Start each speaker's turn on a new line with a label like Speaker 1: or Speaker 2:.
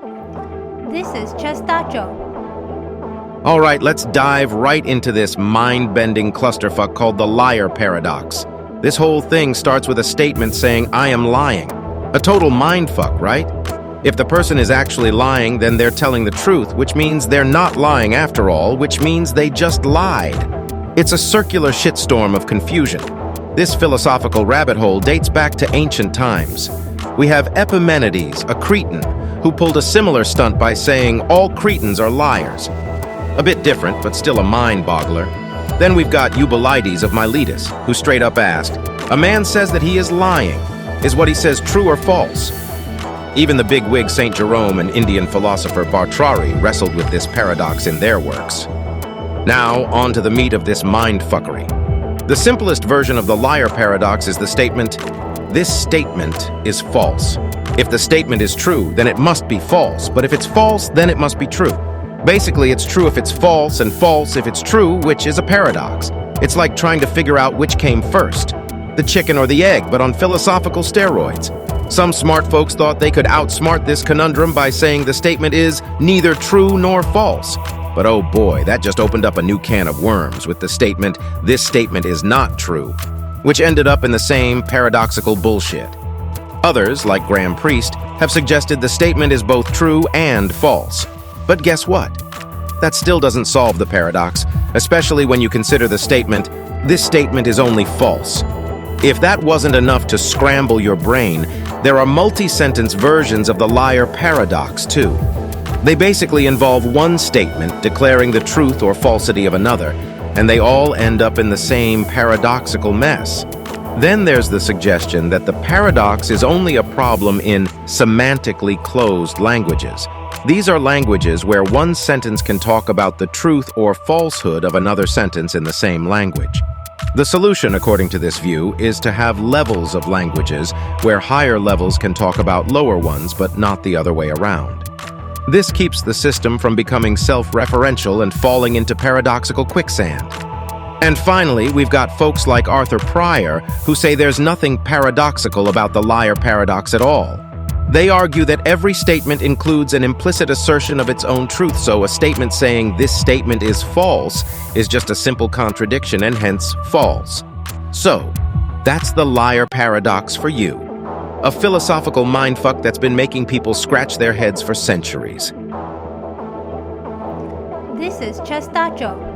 Speaker 1: This is Chastacho.
Speaker 2: All right, let's dive right into this mind-bending clusterfuck called the liar paradox. This whole thing starts with a statement saying, "I am lying." A total mindfuck, right? If the person is actually lying, then they're telling the truth, which means they're not lying after all, which means they just lied. It's a circular shitstorm of confusion. This philosophical rabbit hole dates back to ancient times. We have Epimenides, a Cretan, who pulled a similar stunt by saying all Cretans are liars. A bit different, but still a mind-boggler. Then we've got Eubulides of Miletus, who straight up asked, "A man says that he is lying. Is what he says true or false?" Even the bigwig St. Jerome and Indian philosopher Pryor wrestled with this paradox in their works. Now, on to the meat of this mindfuckery. The simplest version of the liar paradox is the statement, "This statement is false." If the statement is true, then it must be false, but if it's false, then it must be true. Basically, it's true if it's false and false if it's true, which is a paradox. It's like trying to figure out which came first, the chicken or the egg, but on philosophical steroids. Some smart folks thought they could outsmart this conundrum by saying the statement is neither true nor false. But oh boy, that just opened up a new can of worms with the statement, "This statement is not true," which ended up in the same paradoxical bullshit. Others, like Graham Priest, have suggested the statement is both true and false. But guess what? That still doesn't solve the paradox, especially when you consider the statement, "This statement is only false." If that wasn't enough to scramble your brain, there are multi-sentence versions of the liar paradox, too. They basically involve one statement declaring the truth or falsity of another, and they all end up in the same paradoxical mess. Then there's the suggestion that the paradox is only a problem in semantically closed languages. These are languages where one sentence can talk about the truth or falsehood of another sentence in the same language. The solution, according to this view, is to have levels of languages where higher levels can talk about lower ones, but not the other way around. This keeps the system from becoming self-referential and falling into paradoxical quicksand. And finally, we've got folks like Arthur Pryor who say there's nothing paradoxical about the liar paradox at all. They argue that every statement includes an implicit assertion of its own truth, so a statement saying this statement is false is just a simple contradiction and hence false. So, that's the liar paradox for you. A philosophical mindfuck that's been making people scratch their heads for centuries.
Speaker 1: This is Chastacho.